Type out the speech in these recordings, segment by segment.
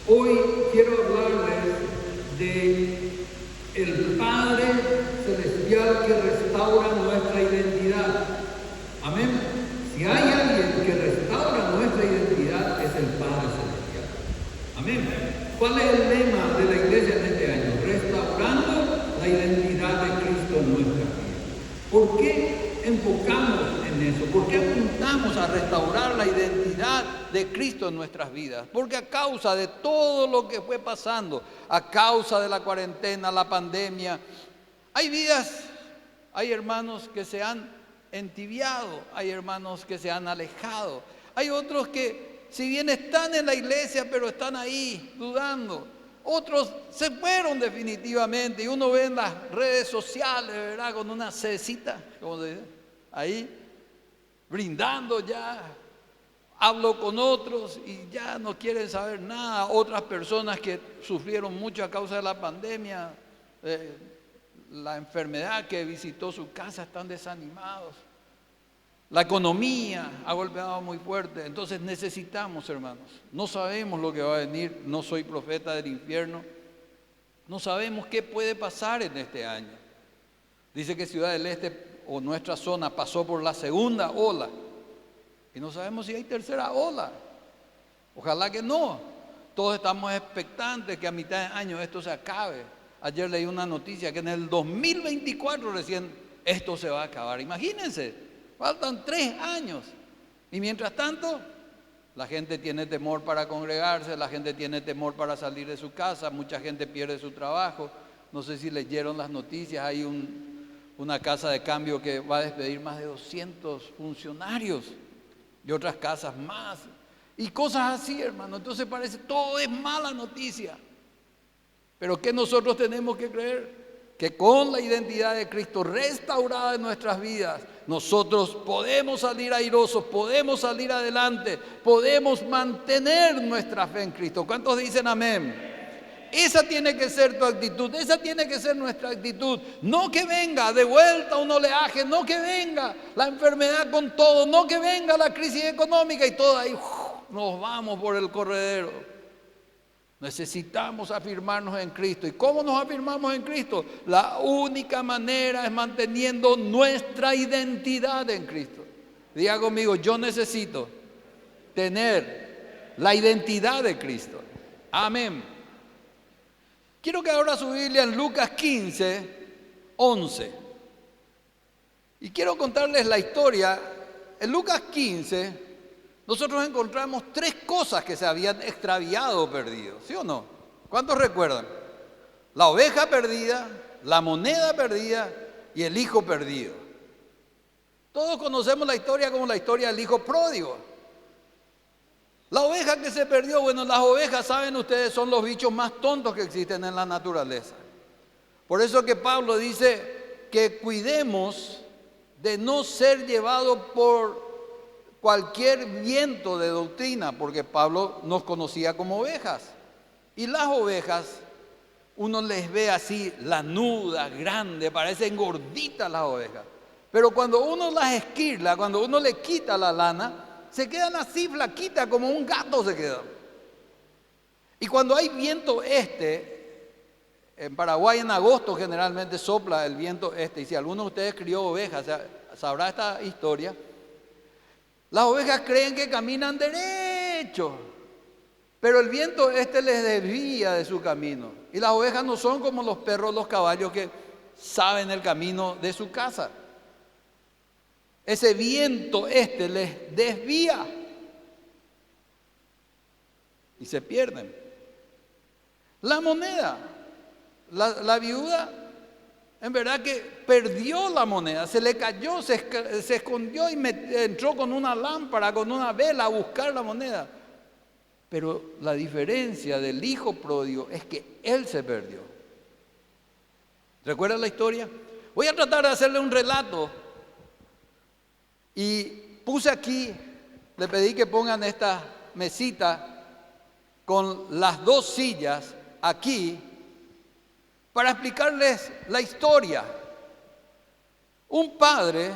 Hoy quiero hablarles de el Padre Celestial que restaura nuestra identidad. Amén. Si hay alguien que restaura nuestra identidad, es el Padre Celestial. Amén. ¿Cuál es el lema de la iglesia en este año? Restaurando la identidad de Cristo en nuestra vida. ¿Por qué enfocamos en eso? ¿Por qué apuntamos a restaurar la identidad de Cristo en nuestras vidas? Porque a causa de todo lo que fue pasando, a causa de la cuarentena, la pandemia, hay vidas, hay hermanos que se han entibiado, hay hermanos que se han alejado, hay otros que si bien están en la iglesia pero están ahí dudando, otros se fueron definitivamente y uno ve en las redes sociales, ¿verdad? Con una cecita, como se dice, ahí brindando ya. Hablo con otros y ya no quieren saber nada. Otras personas que sufrieron mucho a causa de la pandemia, la enfermedad que visitó su casa, están desanimados. La economía ha golpeado muy fuerte. Entonces necesitamos, hermanos, no sabemos lo que va a venir. No soy profeta del infierno. No sabemos qué puede pasar en este año. Dice que Ciudad del Este o nuestra zona pasó por la segunda ola. Y no sabemos si hay tercera ola. Ojalá que no. Todos estamos expectantes que a mitad de año esto se acabe. Ayer leí una noticia que en el 2024 recién esto se va a acabar. Imagínense, faltan 3 años. Y mientras tanto, la gente tiene temor para congregarse, la gente tiene temor para salir de su casa, mucha gente pierde su trabajo. No sé si leyeron las noticias, hay una casa de cambio que va a despedir más de 200 funcionarios. Y otras casas más, y cosas así, hermano. Entonces parece, todo es mala noticia. Pero ¿qué nosotros tenemos que creer? Que con la identidad de Cristo restaurada en nuestras vidas, nosotros podemos salir airosos, podemos salir adelante, podemos mantener nuestra fe en Cristo. ¿Cuántos dicen amén? Esa tiene que ser tu actitud, esa tiene que ser nuestra actitud. No que venga de vuelta un oleaje, no que venga la enfermedad con todo, no que venga la crisis económica y todo ahí nos vamos por el corredero. Necesitamos afirmarnos en Cristo. ¿Y cómo nos afirmamos en Cristo? La única manera es manteniendo nuestra identidad en Cristo. Diga conmigo, yo necesito tener la identidad de Cristo. Amén. Quiero que abra su Biblia en Lucas 15, 11. Y quiero contarles la historia. En Lucas 15, nosotros encontramos 3 cosas que se habían extraviado o perdido. ¿Sí o no? ¿Cuántos recuerdan? La oveja perdida, la moneda perdida y el hijo perdido. Todos conocemos la historia como la historia del hijo pródigo. La oveja que se perdió, bueno, las ovejas, saben ustedes, son los bichos más tontos que existen en la naturaleza. Por eso que Pablo dice que cuidemos de no ser llevados por cualquier viento de doctrina, porque Pablo nos conocía como ovejas. Y las ovejas, uno les ve así, lanudas, grandes, parecen gorditas las ovejas. Pero cuando uno las esquirla, cuando uno le quita la lana, se quedan así flaquitas, como un gato se quedan. Y cuando hay viento este, en Paraguay en agosto generalmente sopla el viento este, y si alguno de ustedes crió ovejas, sabrá esta historia. Las ovejas creen que caminan derecho, pero el viento este les desvía de su camino. Y las ovejas no son como los perros, los caballos que saben el camino de su casa. Ese viento este les desvía y se pierden. La moneda, la viuda, en verdad que perdió la moneda, se le cayó, se escondió y entró con una lámpara, con una vela a buscar la moneda. Pero la diferencia del hijo pródigo es que él se perdió. ¿Recuerdan la historia? Voy a tratar de hacerle un relato. Y puse aquí, le pedí que pongan esta mesita con las 2 sillas aquí para explicarles la historia. Un padre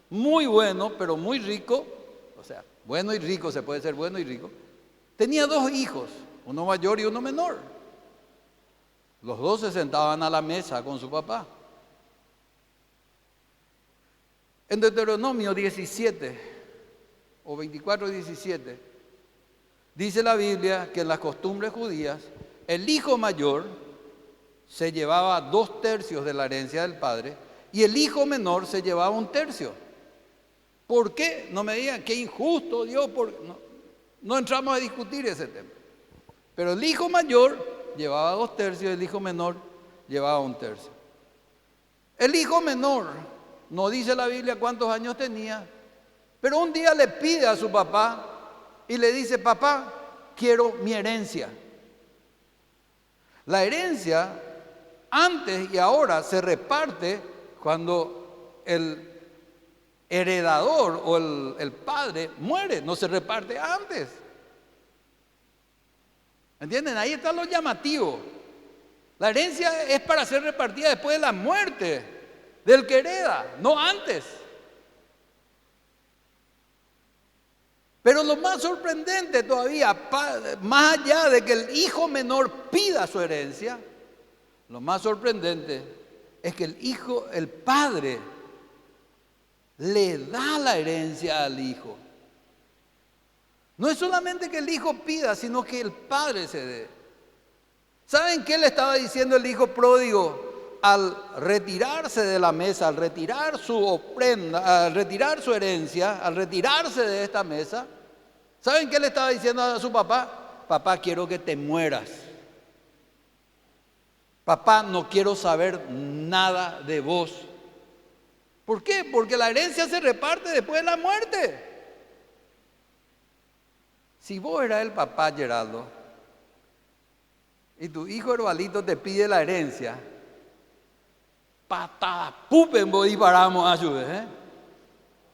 muy bueno, pero muy rico, o sea, bueno y rico, se puede ser bueno y rico, tenía 2 hijos. uno mayor y uno menor. Los dos se sentaban a la mesa con su papá. En Deuteronomio 17 o 24:17 dice la Biblia que en las costumbres judías el hijo mayor se llevaba 2/3 de la herencia del padre y el hijo menor se llevaba 1/3. ¿Por qué? No me digan qué injusto Dios, no entramos a discutir ese tema. Pero el hijo mayor llevaba 2/3 y el hijo menor llevaba 1/3. El hijo menor, no dice la Biblia cuántos años tenía, pero un día le pide a su papá y le dice: papá, quiero mi herencia. La herencia antes y ahora se reparte cuando el heredador o el padre muere, no se reparte antes. ¿Entienden? Ahí está lo llamativo. La herencia es para ser repartida después de la muerte del que hereda, no antes. Pero lo más sorprendente todavía, más allá de que el hijo menor pida su herencia, lo más sorprendente es que el padre le da la herencia al hijo. No es solamente que el hijo pida, sino que el padre se dé. ¿Saben qué le estaba diciendo el hijo pródigo al retirarse de la mesa, al retirar su ofrenda, al retirar su herencia, al retirarse de esta mesa? ¿Saben qué le estaba diciendo a su papá? Papá, quiero que te mueras. Papá, no quiero saber nada de vos. ¿Por qué? Porque la herencia se reparte después de la muerte. Si vos eras el papá, Geraldo, y tu hijo Herbalito te pide la herencia, patada, pupen, vos disparamos a su vez, ¿eh?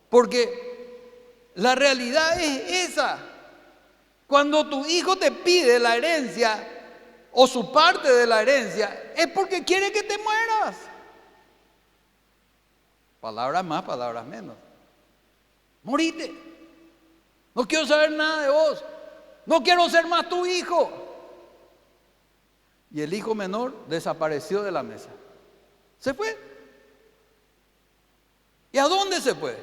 Porque la realidad es esa. Cuando tu hijo te pide la herencia o su parte de la herencia, es porque quiere que te mueras. Palabras más, palabras menos. Morite. No quiero saber nada de vos. No quiero ser más tu hijo. Y el hijo menor desapareció de la mesa. Se fue. ¿Y a dónde se fue?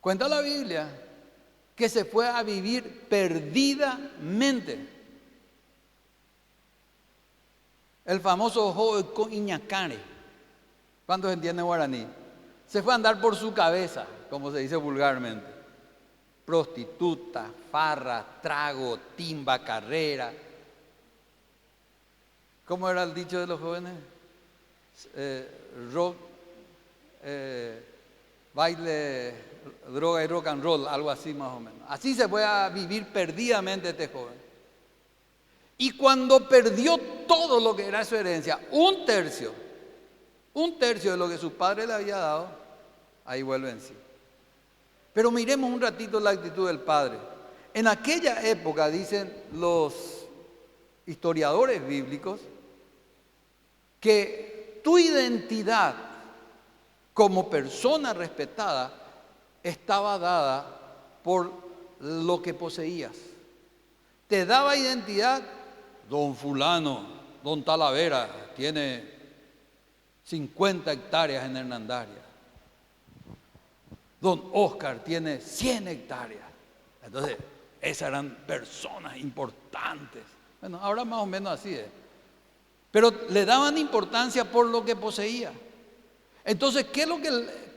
Cuenta la Biblia que se fue a vivir perdidamente. El famoso joven Iñacare, ¿cuántos entienden guaraní? Se fue a andar por su cabeza, como se dice vulgarmente. Prostituta, farra, trago, timba, carrera. ¿Cómo era el dicho de los jóvenes? Rock, baile, droga y rock and roll, algo así más o menos. Así se fue a vivir perdidamente este joven. Y cuando perdió todo lo que era su herencia, 1/3 de lo que su padre le había dado, ahí vuelve en sí. Pero miremos un ratito la actitud del padre. En aquella época, dicen los historiadores bíblicos, que tu identidad como persona respetada estaba dada por lo que poseías. Te daba identidad: don fulano, don Talavera, tiene 50 hectáreas en Hernandaria. Don Oscar tiene 100 hectáreas. Entonces, esas eran personas importantes. Bueno, ahora más o menos así es. Pero le daban importancia por lo que poseía. Entonces,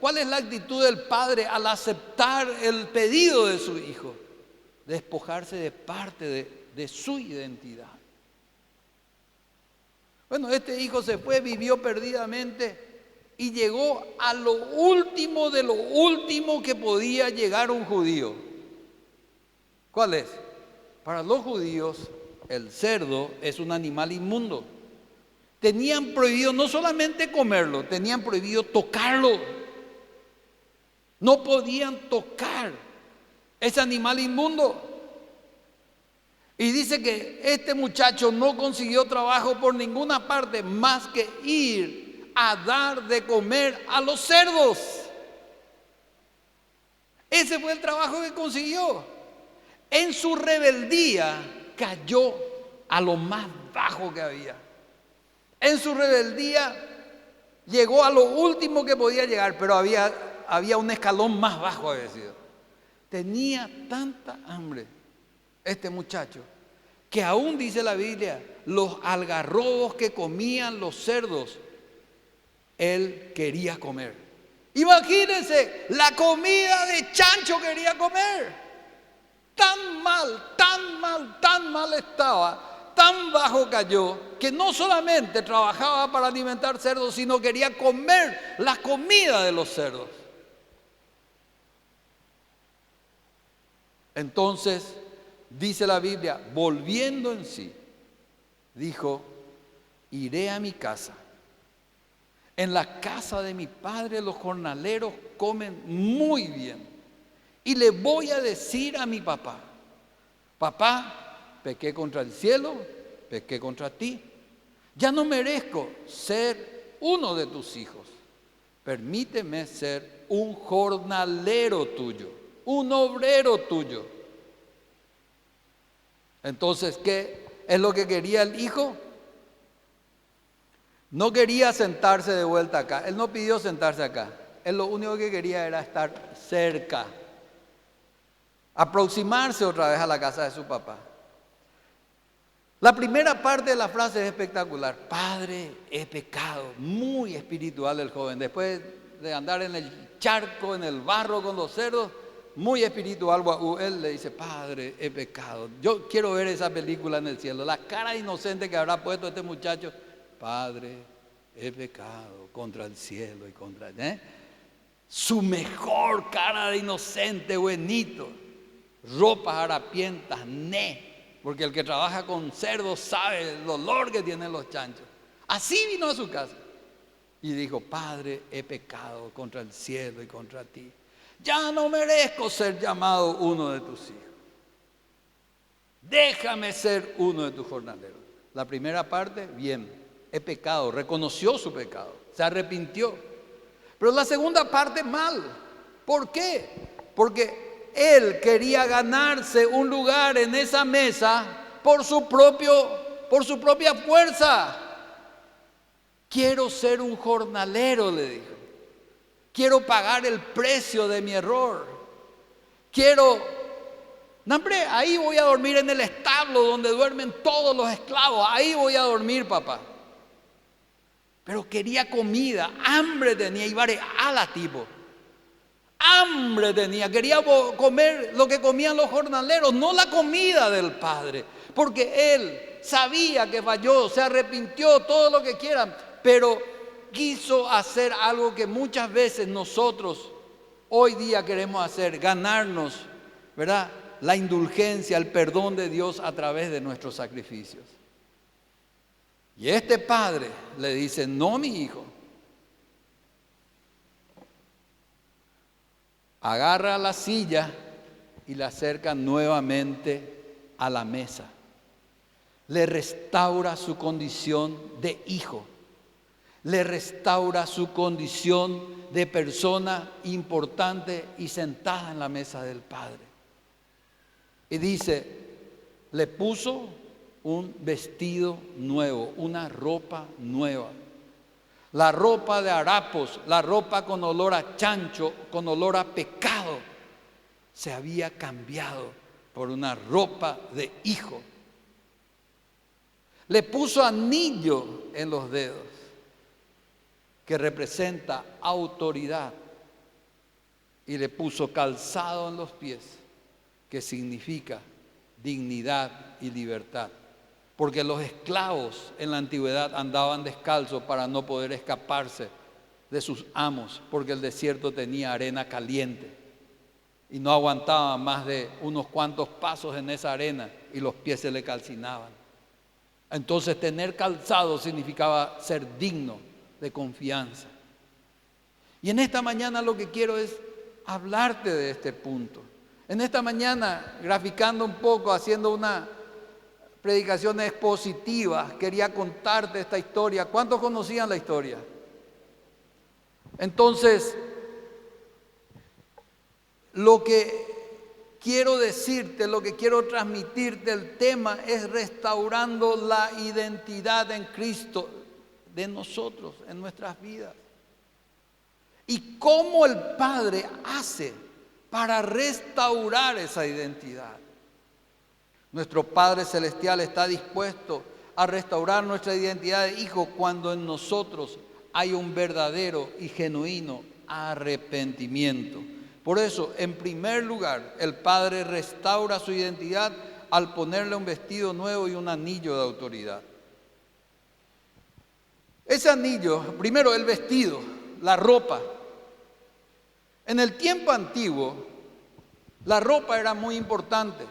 ¿cuál es la actitud del padre al aceptar el pedido de su hijo? Despojarse de parte de su identidad. Bueno, este hijo se fue, vivió perdidamente y llegó a lo último de lo último que podía llegar un judío. ¿Cuál es? Para los judíos, el cerdo es un animal inmundo. Tenían prohibido no solamente comerlo, tenían prohibido tocarlo. No podían tocar ese animal inmundo. Y dice que este muchacho no consiguió trabajo por ninguna parte más que ir a dar de comer a los cerdos. Ese fue el trabajo que consiguió. En su rebeldía cayó a lo más bajo que había. En su rebeldía llegó a lo último que podía llegar, pero había un escalón más bajo había sido. Tenía tanta hambre este muchacho que aún dice la Biblia, los algarrobos que comían los cerdos, él quería comer. Imagínense, la comida de chancho quería comer. Tan mal estaba, tan bajo cayó, que no solamente trabajaba para alimentar cerdos, sino quería comer la comida de los cerdos. Entonces, dice la Biblia, volviendo en sí, dijo, iré a mi casa. En la casa de mi padre los jornaleros comen muy bien. Y le voy a decir a mi papá, papá, pequé contra el cielo, pequé contra ti. Ya no merezco ser uno de tus hijos. Permíteme ser un jornalero tuyo, un obrero tuyo. Entonces, ¿qué es lo que quería el hijo? No quería sentarse de vuelta acá. Él no pidió sentarse acá. Él lo único que quería era estar cerca. Aproximarse otra vez a la casa de su papá. La primera parte de la frase es espectacular. Padre, he pecado. Muy espiritual el joven. Después de andar en el charco, en el barro con los cerdos, muy espiritual. Él le dice, Padre, he pecado. Yo quiero ver esa película en el cielo. La cara inocente que habrá puesto este muchacho. Padre, he pecado contra el cielo y contra... Su mejor cara de inocente, buenito. Ropas harapientas, porque el que trabaja con cerdos sabe el dolor que tienen los chanchos. Así vino a su casa y dijo, Padre, he pecado contra el cielo y contra ti. Ya no merezco ser llamado uno de tus hijos. Déjame ser uno de tus jornaleros. La primera parte, bien, he pecado, reconoció su pecado, se arrepintió. Pero la segunda parte, mal. ¿Por qué? Porque él quería ganarse un lugar en esa mesa por su propia fuerza. Quiero ser un jornalero, le dijo. Quiero pagar el precio de mi error. No, hombre, ahí voy a dormir en el establo donde duermen todos los esclavos. Ahí voy a dormir, papá. Pero quería comida, hambre tenía, y ala tipo. Hambre tenía, quería comer lo que comían los jornaleros, no la comida del Padre. Porque él sabía que falló, se arrepintió, todo lo que quieran, pero quiso hacer algo que muchas veces nosotros hoy día queremos hacer, ganarnos, ¿verdad?, la indulgencia, el perdón de Dios a través de nuestros sacrificios. Y este padre le dice, no, mi hijo, agarra la silla y la acerca nuevamente a la mesa. Le restaura su condición de hijo. Le restaura su condición de persona importante y sentada en la mesa del Padre. Y dice, le puso un vestido nuevo, una ropa nueva. La ropa de harapos, la ropa con olor a chancho, con olor a pecado, se había cambiado por una ropa de hijo. Le puso anillo en los dedos, que representa autoridad, y le puso calzado en los pies, que significa dignidad y libertad. Porque los esclavos en la antigüedad andaban descalzos para no poder escaparse de sus amos, porque el desierto tenía arena caliente y no aguantaban más de unos cuantos pasos en esa arena y los pies se le calcinaban. Entonces tener calzado significaba ser digno de confianza. Y en esta mañana lo que quiero es hablarte de este punto. En esta mañana, graficando un poco, haciendo una predicación expositiva, quería contarte esta historia. ¿Cuántos conocían la historia? Entonces, lo que quiero decirte, lo que quiero transmitirte, el tema es restaurando la identidad en Cristo de nosotros, en nuestras vidas. Y cómo el Padre hace para restaurar esa identidad. Nuestro Padre Celestial está dispuesto a restaurar nuestra identidad de hijo cuando en nosotros hay un verdadero y genuino arrepentimiento. Por eso, en primer lugar, el Padre restaura su identidad al ponerle un vestido nuevo y un anillo de autoridad. Ese anillo, primero el vestido, la ropa. En el tiempo antiguo, la ropa era muy importante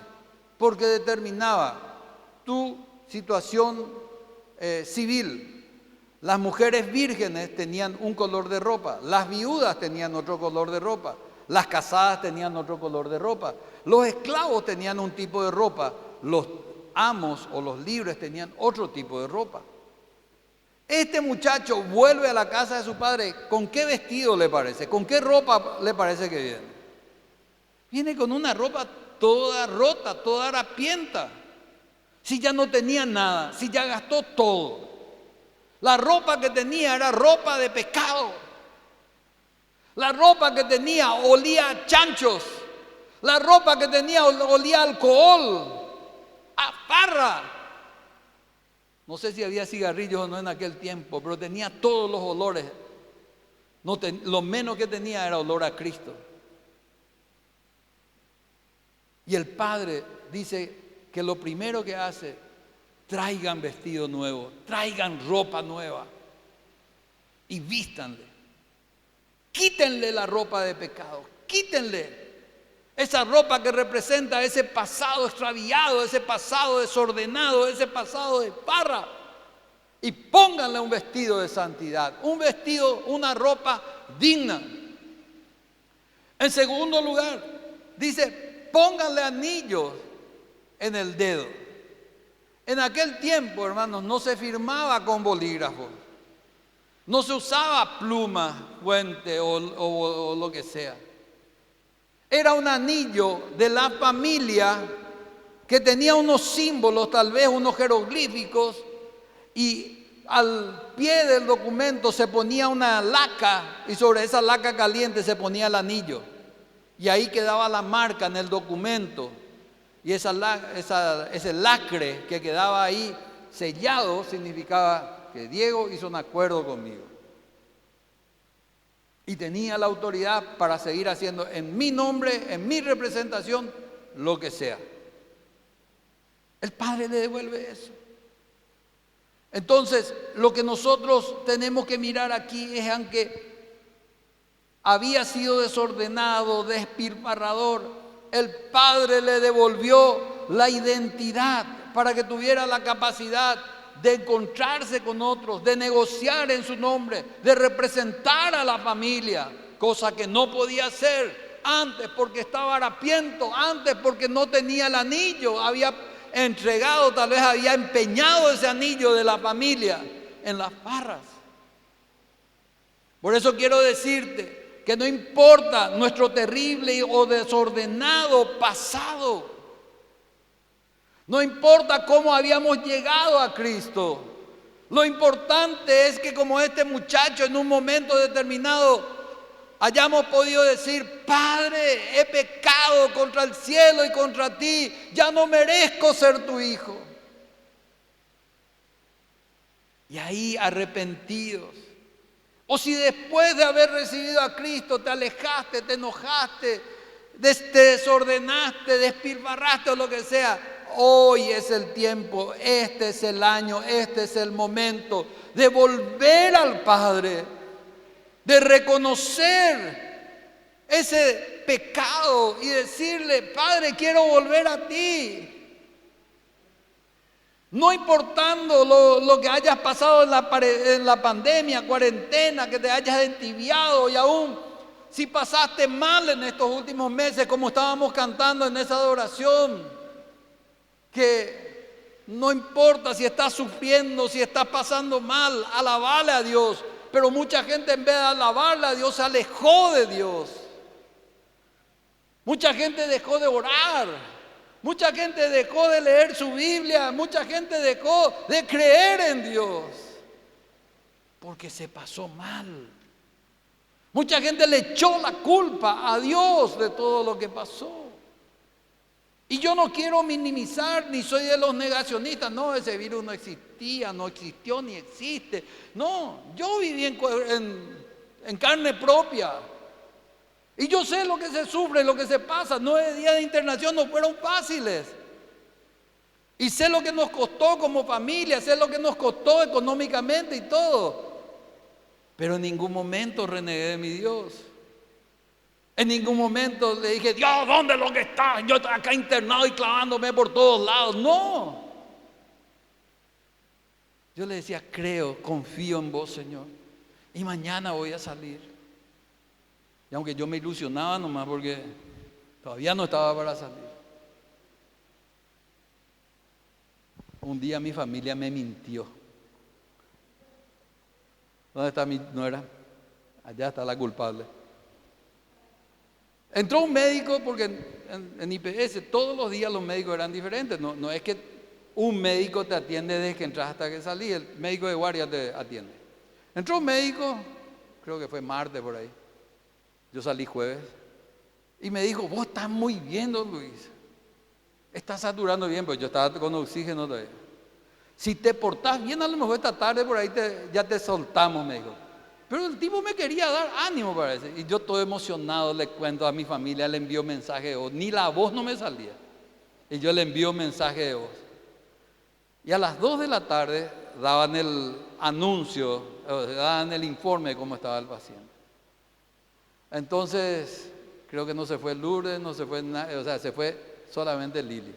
porque determinaba tu situación civil. Las mujeres vírgenes tenían un color de ropa, las viudas tenían otro color de ropa, las casadas tenían otro color de ropa, los esclavos tenían un tipo de ropa, los amos o los libres tenían otro tipo de ropa. Este muchacho vuelve a la casa de su padre. ¿Con qué vestido le parece? ¿Con qué ropa le parece que viene? Viene con una ropa toda rota, toda harapienta. Si ya no tenía nada, si ya gastó todo. La ropa que tenía era ropa de pecado. La ropa que tenía olía a chanchos. La ropa que tenía olía a alcohol, a farra. No sé si había cigarrillos o no en aquel tiempo, pero tenía todos los olores. Lo menos que tenía era olor a Cristo. Y el Padre dice que lo primero que hace, traigan vestido nuevo, traigan ropa nueva y vístanle. Quítenle la ropa de pecado, quítenle esa ropa que representa ese pasado extraviado, ese pasado desordenado, ese pasado de farra. Y pónganle un vestido de santidad, un vestido, una ropa digna. En segundo lugar, dice, pónganle anillos en el dedo. En aquel tiempo, hermanos, no se firmaba con bolígrafo. No se usaba pluma, fuente o lo que sea. Era un anillo de la familia que tenía unos símbolos, tal vez unos jeroglíficos, y al pie del documento se ponía una laca y sobre esa laca caliente se ponía el anillo. Y ahí quedaba la marca en el documento. Y ese lacre que quedaba ahí sellado significaba que Diego hizo un acuerdo conmigo. Y tenía la autoridad para seguir haciendo en mi nombre, en mi representación, lo que sea. El Padre le devuelve eso. Entonces, lo que nosotros tenemos que mirar aquí es, aunque había sido desordenado, despilfarrador, el Padre le devolvió la identidad para que tuviera la capacidad de encontrarse con otros, de negociar en su nombre, de representar a la familia, cosa que no podía hacer antes porque estaba harapiento, antes porque no tenía el anillo, había entregado, tal vez había empeñado ese anillo de la familia en las farras. Por eso quiero decirte que no importa nuestro terrible o desordenado pasado, no importa cómo habíamos llegado a Cristo. Lo importante es que como este muchacho en un momento determinado hayamos podido decir, Padre, he pecado contra el cielo y contra ti, ya no merezco ser tu hijo. Y ahí arrepentidos. O si después de haber recibido a Cristo te alejaste, te enojaste, te desordenaste, despilfarraste o lo que sea, hoy es el tiempo, este es el año, este es el momento de volver al Padre, de reconocer ese pecado y decirle, Padre, quiero volver a ti. No importando lo que hayas pasado en la pandemia, cuarentena, que te hayas entibiado y aún si pasaste mal en estos últimos meses, como estábamos cantando en esa adoración, que no importa si estás sufriendo, si estás pasando mal, alabarle a Dios. Pero mucha gente en vez de alabarle a Dios se alejó de Dios. Mucha gente dejó de orar. Mucha gente dejó de leer su Biblia. Mucha gente dejó de creer en Dios. Porque se pasó mal. Mucha gente le echó la culpa a Dios de todo lo que pasó. Y yo no quiero minimizar, ni soy de los negacionistas. No, ese virus no existía, no existió, ni existe. No, yo viví en carne propia. Y yo sé lo que se sufre, lo que se pasa. 9 días de internación no fueron fáciles. Y sé lo que nos costó como familia, sé lo que nos costó económicamente y todo. Pero en ningún momento renegué de mi Dios. En ningún momento le dije, Dios, ¿dónde es lo que está? Yo estoy acá internado y clavándome por todos lados. No. Yo le decía, creo, confío en vos, Señor. Y mañana voy a salir. Y aunque yo me ilusionaba nomás porque todavía no estaba para salir. Un día mi familia me mintió. ¿Dónde está mi nuera? Allá está la culpable. Entró un médico porque en IPS todos los días los médicos eran diferentes. No es que un médico te atiende desde que entras hasta que salís. El médico de guardia te atiende. Entró un médico, creo que fue martes por ahí. Yo salí jueves. Y me dijo, vos estás muy bien, don Luis. Estás saturando bien, pero yo estaba con oxígeno todavía. Si te portás bien, a lo mejor esta tarde por ahí ya te soltamos, me dijo. Pero el tipo me quería dar ánimo, parece. Y yo todo emocionado le cuento a mi familia, le envío mensaje de voz. Ni la voz no me salía. Y yo le envío mensaje de voz. Y a las 2 de la tarde daban el anuncio, daban el informe de cómo estaba el paciente. Entonces, creo que no se fue Lourdes, no se fue nadie, o sea, se fue solamente Lili.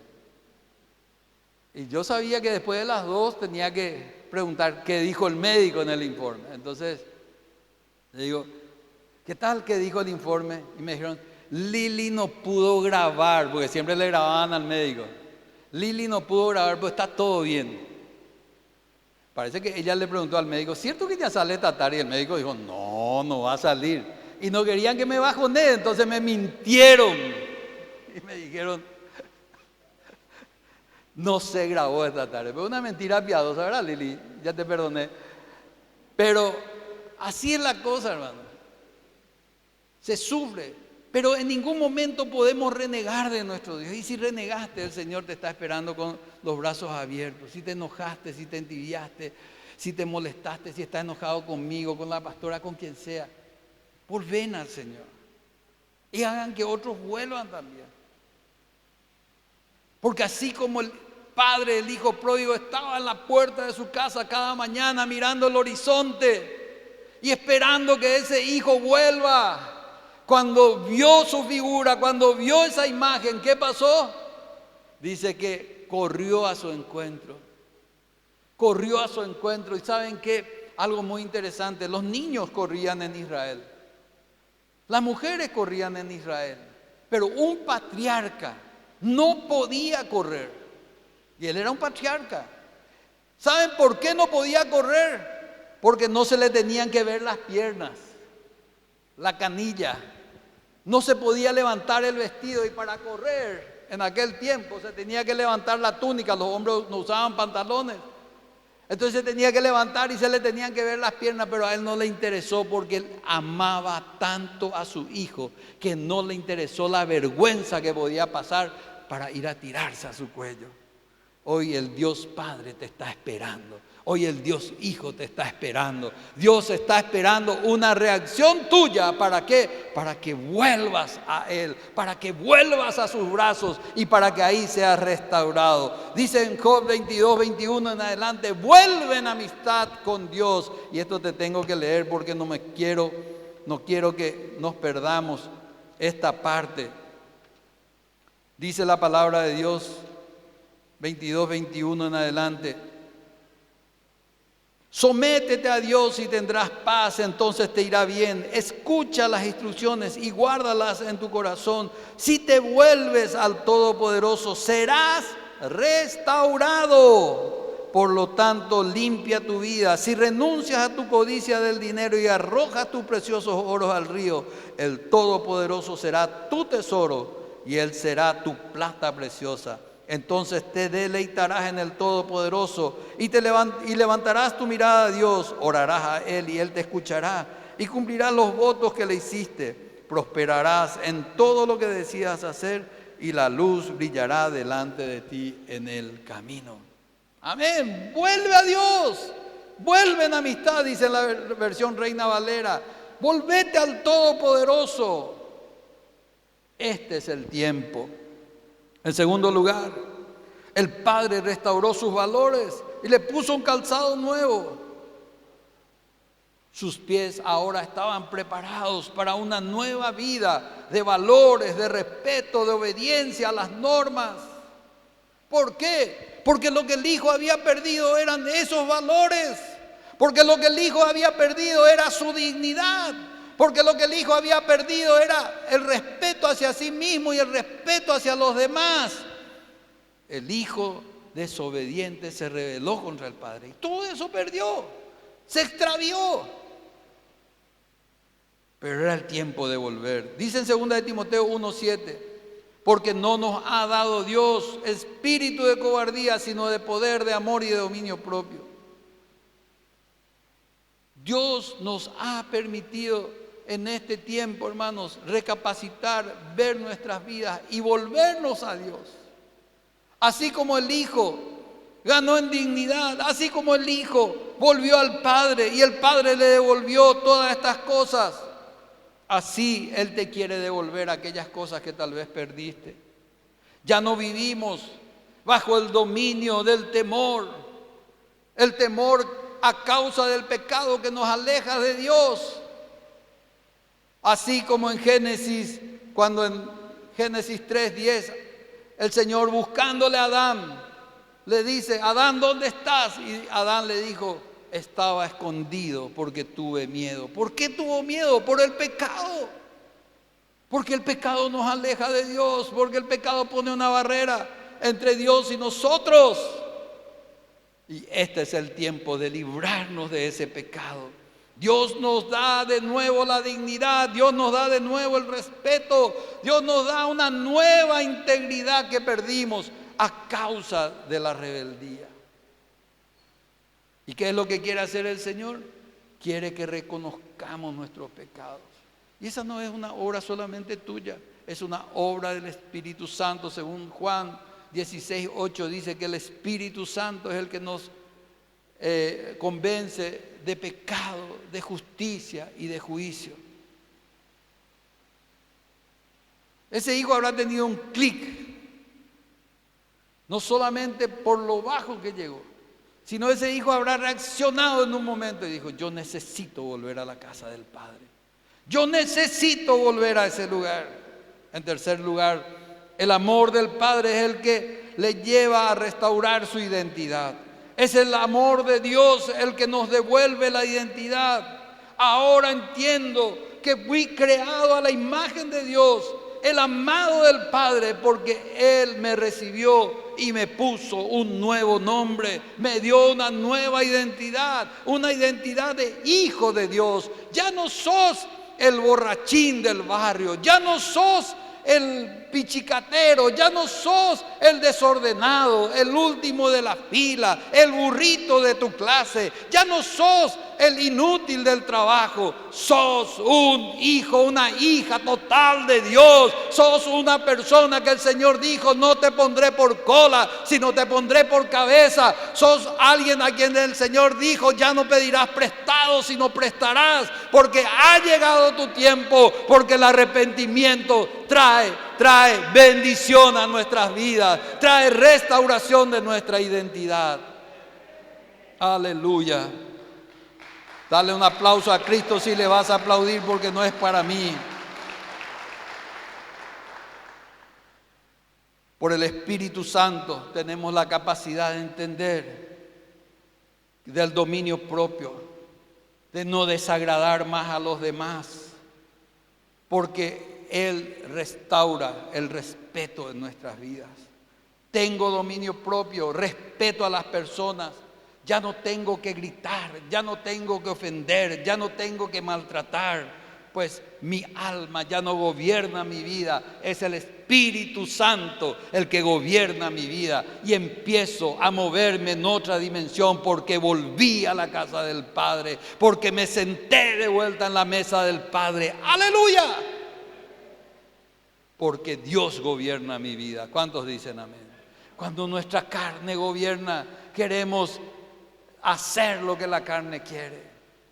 Y yo sabía que después de las 2 tenía que preguntar qué dijo el médico en el informe. Entonces, le digo, ¿qué tal que dijo el informe? Y me dijeron, Lili no pudo grabar, porque siempre le grababan al médico. Lili no pudo grabar, pues está todo bien. Parece que ella le preguntó al médico, ¿cierto que ya sale esta tarde? Y el médico dijo, no va a salir. Y no querían que me bajonee, entonces me mintieron. Y me dijeron, no se grabó esta tarde. Pero una mentira piadosa, ¿verdad, Lili? Ya te perdoné. Pero así es la cosa, hermano. Se sufre, pero en ningún momento podemos renegar de nuestro Dios. Y si renegaste, el Señor te está esperando con los brazos abiertos. Si te enojaste, si te entibiaste, si te molestaste, si estás enojado conmigo, con la pastora, con quien sea, volven al Señor. Y hagan que otros vuelvan también. Porque así como el padre, el hijo pródigo, estaba en la puerta de su casa cada mañana mirando el horizonte y esperando que ese hijo vuelva. Cuando vio su figura, cuando vio esa imagen, ¿qué pasó? Dice que corrió a su encuentro. Corrió a su encuentro. Y ¿saben qué? Algo muy interesante. Los niños corrían en Israel. Las mujeres corrían en Israel. Pero un patriarca no podía correr. Y él era un patriarca. ¿Saben por qué no podía correr? Porque no se le tenían que ver las piernas, la canilla. No se podía levantar el vestido. Y para correr en aquel tiempo se tenía que levantar la túnica. Los hombres no usaban pantalones. Entonces se tenía que levantar y se le tenían que ver las piernas. Pero a él no le interesó, porque él amaba tanto a su hijo que no le interesó la vergüenza que podía pasar para ir a tirarse a su cuello. Hoy el Dios Padre te está esperando. Hoy el Dios Hijo te está esperando. Dios está esperando una reacción tuya. ¿Para qué? Para que vuelvas a Él, para que vuelvas a sus brazos y para que ahí seas restaurado. Dice en Job 22, 21 en adelante, vuelve en amistad con Dios. Y esto te tengo que leer porque no quiero que nos perdamos esta parte. Dice la palabra de Dios 22, 21 en adelante. Sométete a Dios y tendrás paz, entonces te irá bien. Escucha las instrucciones y guárdalas en tu corazón. Si te vuelves al Todopoderoso, serás restaurado. Por lo tanto, limpia tu vida. Si renuncias a tu codicia del dinero y arrojas tus preciosos oros al río, el Todopoderoso será tu tesoro y Él será tu plata preciosa. Entonces te deleitarás en el Todopoderoso y levantarás tu mirada a Dios, orarás a Él y Él te escuchará y cumplirás los votos que le hiciste. Prosperarás en todo lo que decidas hacer y la luz brillará delante de ti en el camino. Amén. Vuelve a Dios. Vuelve en amistad, dice la versión Reina Valera. Volvete al Todopoderoso. Este es el tiempo. En segundo lugar, el Padre restauró sus valores y le puso un calzado nuevo. Sus pies ahora estaban preparados para una nueva vida de valores, de respeto, de obediencia a las normas. ¿Por qué? Porque lo que el Hijo había perdido eran esos valores. Porque lo que el Hijo había perdido era su dignidad. Porque lo que el Hijo había perdido era el respeto hacia sí mismo y el respeto hacia los demás. El Hijo desobediente se rebeló contra el Padre y todo eso perdió, se extravió. Pero era el tiempo de volver. Dice en 2 de Timoteo 1:7, porque no nos ha dado Dios espíritu de cobardía, sino de poder, de amor y de dominio propio. Dios nos ha permitido en este tiempo, hermanos, recapacitar, ver nuestras vidas y volvernos a Dios. Así como el Hijo ganó en dignidad, así como el Hijo volvió al Padre y el Padre le devolvió todas estas cosas, así Él te quiere devolver aquellas cosas que tal vez perdiste. Ya no vivimos bajo el dominio del temor, el temor a causa del pecado que nos aleja de Dios. Así como en Génesis, cuando en Génesis 3:10, el Señor buscándole a Adán, le dice: Adán, ¿dónde estás? Y Adán le dijo: estaba escondido porque tuve miedo. ¿Por qué tuvo miedo? Por el pecado. Porque el pecado nos aleja de Dios, porque el pecado pone una barrera entre Dios y nosotros. Y este es el tiempo de librarnos de ese pecado. Dios nos da de nuevo la dignidad, Dios nos da de nuevo el respeto, Dios nos da una nueva integridad que perdimos a causa de la rebeldía. ¿Y qué es lo que quiere hacer el Señor? Quiere que reconozcamos nuestros pecados. Y esa no es una obra solamente tuya, es una obra del Espíritu Santo. Según Juan 16:8 dice que el Espíritu Santo es el que nos convence de pecado, de justicia y de juicio. Ese hijo habrá tenido un clic, no solamente por lo bajo que llegó, sino ese hijo habrá reaccionado en un momento y dijo: yo necesito volver a la casa del Padre, yo necesito volver a ese lugar. En tercer lugar, el amor del Padre es el que le lleva a restaurar su identidad. Es el amor de Dios el que nos devuelve la identidad. Ahora entiendo que fui creado a la imagen de Dios, el amado del Padre, porque Él me recibió y me puso un nuevo nombre, me dio una nueva identidad, una identidad de hijo de Dios. Ya no sos el borrachín del barrio, ya no sos el pichicatero, ya no sos el desordenado, el último de la fila, el burrito de tu clase, ya no sos el inútil del trabajo. Sos un hijo, una hija total de Dios. Sos una persona que el Señor dijo: no te pondré por cola, sino te pondré por cabeza. Sos alguien a quien el Señor dijo: ya no pedirás prestado, sino prestarás, porque ha llegado tu tiempo, porque el arrepentimiento trae bendición a nuestras vidas, trae restauración de nuestra identidad. Aleluya. Dale un aplauso a Cristo si le vas a aplaudir, porque no es para mí. Por el Espíritu Santo tenemos la capacidad de entender del dominio propio, de no desagradar más a los demás, porque Él restaura el respeto en nuestras vidas. Tengo dominio propio, respeto a las personas. Ya no tengo que gritar, ya no tengo que ofender, ya no tengo que maltratar. pues mi alma ya no gobierna mi vida, es el Espíritu Santo el que gobierna mi vida y empiezo a moverme en otra dimensión porque volví a la casa del Padre, porque me senté de vuelta en la mesa del Padre. ¡Aleluya! Porque Dios gobierna mi vida. ¿Cuántos dicen amén? Cuando nuestra carne gobierna, queremos hacer lo que la carne quiere: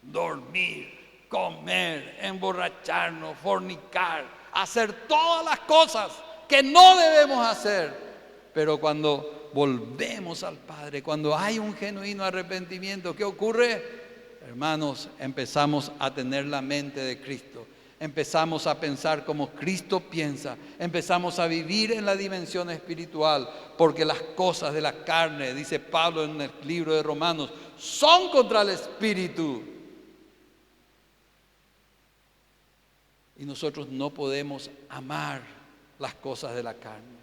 dormir, comer, emborracharnos, fornicar, hacer todas las cosas que no debemos hacer. Pero cuando volvemos al Padre, cuando hay un genuino arrepentimiento, ¿qué ocurre? Hermanos, empezamos a tener la mente de Cristo, empezamos a pensar como Cristo piensa, empezamos a vivir en la dimensión espiritual, porque las cosas de la carne, dice Pablo en el libro de Romanos, son contra el Espíritu. Y nosotros no podemos amar las cosas de la carne.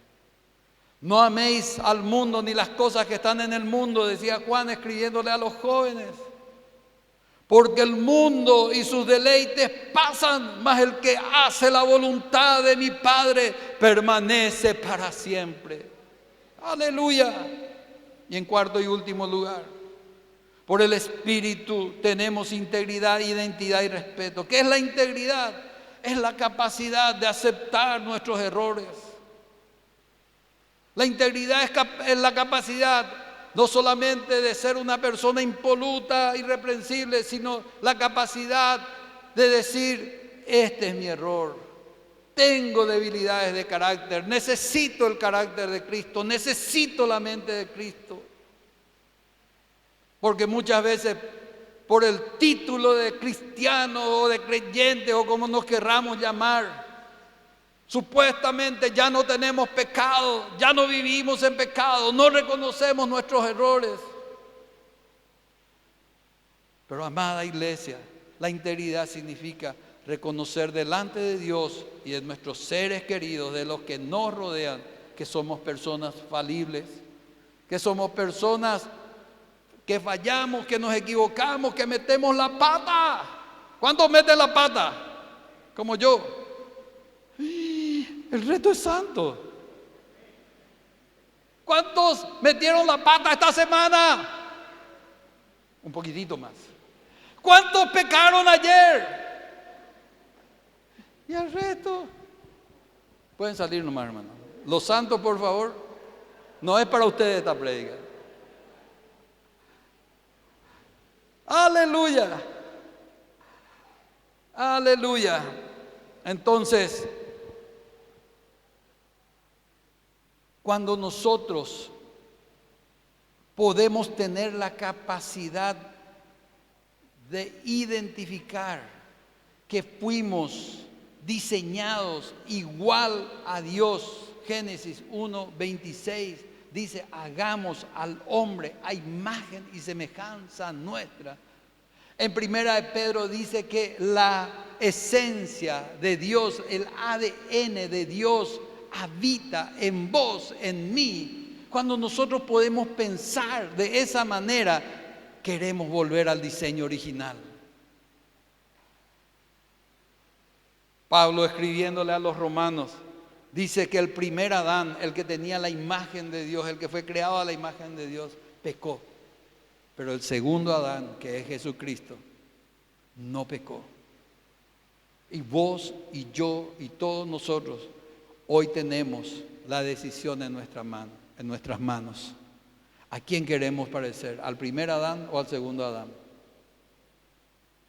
No améis al mundo ni las cosas que están en el mundo, decía Juan escribiéndole a los jóvenes. Porque el mundo y sus deleites pasan, mas el que hace la voluntad de mi Padre permanece para siempre. Aleluya. Y en cuarto y último lugar, por el Espíritu tenemos integridad, identidad y respeto. ¿Qué es la integridad? Es la capacidad de aceptar nuestros errores. La integridad es la capacidad no solamente de ser una persona impoluta, irreprensible, sino la capacidad de decir: este es mi error, tengo debilidades de carácter, necesito el carácter de Cristo, necesito la mente de Cristo. Porque muchas veces, por el título de cristiano o de creyente o como nos querramos llamar, supuestamente ya no tenemos pecado, ya no vivimos en pecado, no reconocemos nuestros errores. Pero amada iglesia, la integridad significa reconocer delante de Dios y de nuestros seres queridos, de los que nos rodean, que somos personas falibles, que somos personas que fallamos, que nos equivocamos, que metemos la pata. ¿Cuántos meten la pata? Como yo. El reto es santo. ¿Cuántos metieron la pata esta semana? Un poquitito más. ¿Cuántos pecaron ayer? Y el resto. Pueden salir nomás, hermano. Los santos, por favor. No es para ustedes esta prédica. Aleluya. Aleluya. Entonces, cuando nosotros podemos tener la capacidad de identificar que fuimos diseñados igual a Dios, Génesis 1:26 dice: hagamos al hombre a imagen y semejanza nuestra. En primera de Pedro dice que la esencia de Dios, el ADN de Dios habita en vos, en mí. Cuando nosotros podemos pensar de esa manera, queremos volver al diseño original. Pablo, escribiéndole a los romanos, dice que el primer Adán, el que tenía la imagen de Dios, el que fue creado a la imagen de Dios, pecó. Pero el segundo Adán, que es Jesucristo, no pecó. Y vos y yo y todos nosotros hoy tenemos la decisión en nuestras manos. ¿A quién queremos parecer? ¿Al primer Adán o al segundo Adán?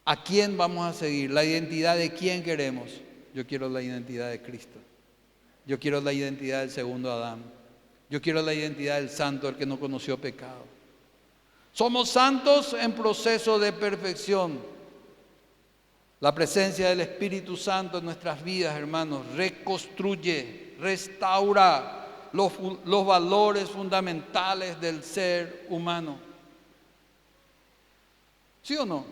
¿A quién vamos a seguir? ¿La identidad de quién queremos? Yo quiero la identidad de Cristo. Yo quiero la identidad del segundo Adán. Yo quiero la identidad del santo, el que no conoció pecado. Somos santos en proceso de perfección. La presencia del Espíritu Santo en nuestras vidas, hermanos, reconstruye, restaura los valores fundamentales del ser humano. ¿Sí o no?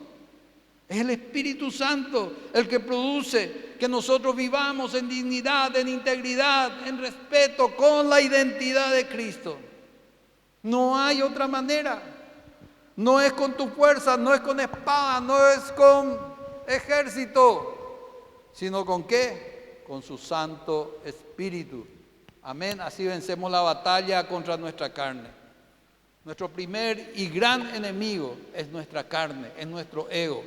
Es el Espíritu Santo el que produce que nosotros vivamos en dignidad, en integridad, en respeto, con la identidad de Cristo. No hay otra manera. No es con tu fuerza, no es con espada, no es con ejército. sino ¿con qué? Con su Santo Espíritu. Amén. Así vencemos la batalla contra nuestra carne. Nuestro primer y gran enemigo es nuestra carne, es nuestro ego,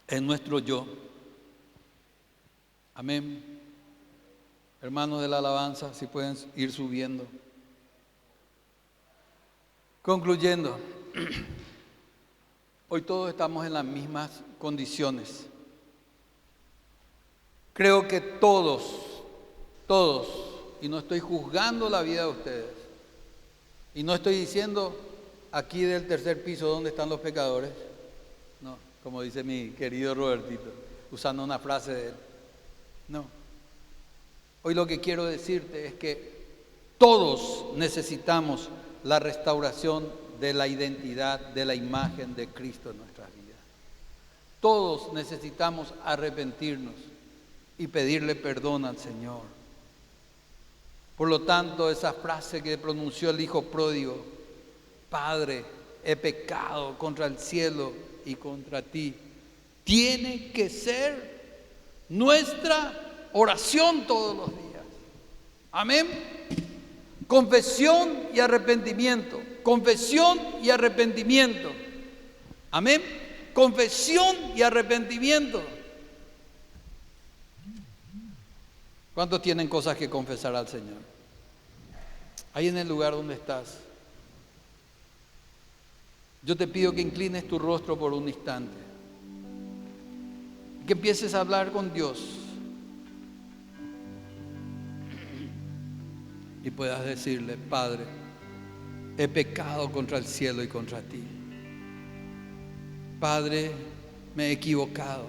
es nuestro yo. Amén. Hermanos de la alabanza, si pueden ir subiendo. Concluyendo, hoy todos estamos en las mismas condiciones. Creo que todos, y no estoy juzgando la vida de ustedes, y no estoy diciendo aquí del tercer piso ¿dónde están los pecadores? No, como dice mi querido Robertito, usando una frase de él. No. Hoy lo que quiero decirte es que todos necesitamos la restauración de la identidad, de la imagen de Cristo en nuestras vidas. Todos necesitamos arrepentirnos y pedirle perdón al Señor. Por lo tanto, esa frase que pronunció el hijo pródigo, Padre, he pecado contra el cielo y contra ti, tiene que ser nuestra oración todos los días. Amén. Confesión y arrepentimiento. Confesión y arrepentimiento. Amén. Confesión y arrepentimiento. ¿Cuántos tienen cosas que confesar al Señor? Ahí en el lugar donde estás. Yo te pido que inclines tu rostro por un instante. Que empieces a hablar con Dios. Y puedas decirle, Padre, he pecado contra el cielo y contra ti. Padre, me he equivocado.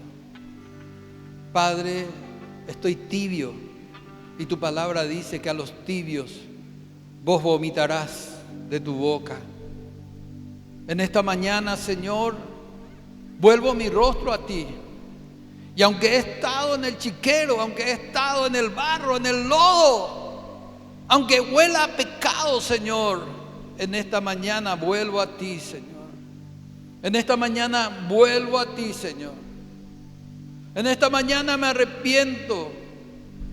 Padre, estoy tibio. Y tu palabra dice que a los tibios vos vomitarás de tu boca. En esta mañana, Señor, vuelvo mi rostro a ti. Y aunque he estado en el chiquero, aunque he estado en el barro, en el lodo, aunque huela a pecado, Señor, en esta mañana vuelvo a ti, Señor. En esta mañana vuelvo a ti, Señor. En esta mañana me arrepiento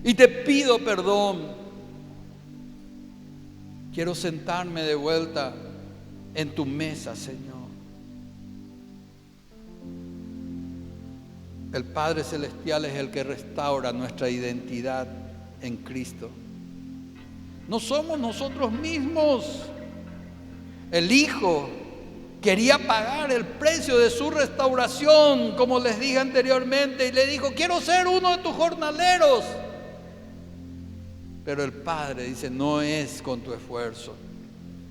y te pido perdón. Quiero sentarme de vuelta en tu mesa, Señor. El Padre Celestial es el que restaura nuestra identidad en Cristo. No somos nosotros mismos. El Hijo quería pagar el precio de su restauración, como les dije anteriormente, y le dijo, quiero ser uno de tus jornaleros. Pero el Padre dice, no es con tu esfuerzo.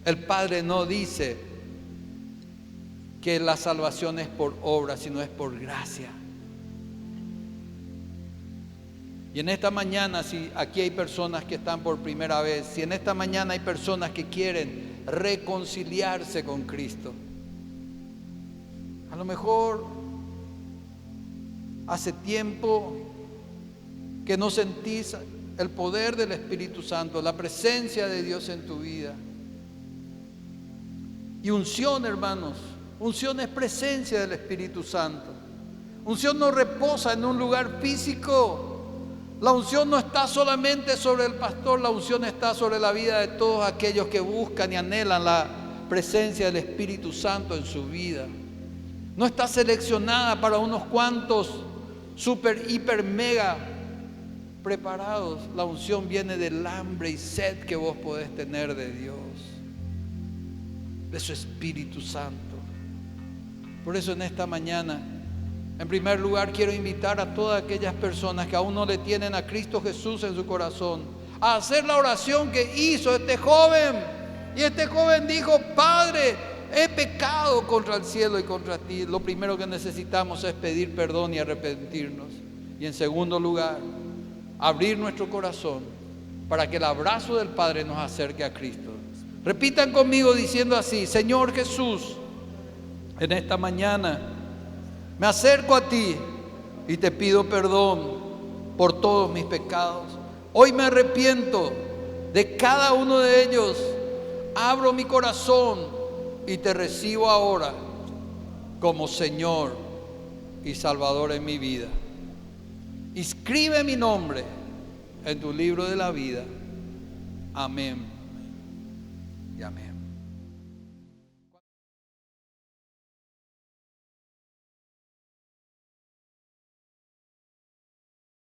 El Padre no dice que la salvación es por obra, sino es por gracia. Y en esta mañana, si aquí hay personas que están por primera vez, si en esta mañana hay personas que quieren reconciliarse con Cristo, a lo mejor hace tiempo que no sentís el poder del Espíritu Santo, la presencia de Dios en tu vida. Y unción, hermanos, unción es presencia del Espíritu Santo. Unción no reposa en un lugar físico. La unción no está solamente sobre el pastor, la unción está sobre la vida de todos aquellos que buscan y anhelan la presencia del Espíritu Santo en su vida. No está seleccionada para unos cuantos super, hiper, mega preparados. La unción viene del hambre y sed que vos podés tener de Dios, de su Espíritu Santo. Por eso en esta mañana, en primer lugar, quiero invitar a todas aquellas personas que aún no le tienen a Cristo Jesús en su corazón, a hacer la oración que hizo este joven. Y este joven dijo, Padre, he pecado contra el cielo y contra ti. Lo primero que necesitamos es pedir perdón y arrepentirnos. Y en segundo lugar, abrir nuestro corazón para que el abrazo del Padre nos acerque a Cristo. Repitan conmigo diciendo así, Señor Jesús, en esta mañana me acerco a ti y te pido perdón por todos mis pecados. Hoy me arrepiento de cada uno de ellos. Abro mi corazón y te recibo ahora como Señor y Salvador en mi vida. Inscribe mi nombre en tu libro de la vida. Amén.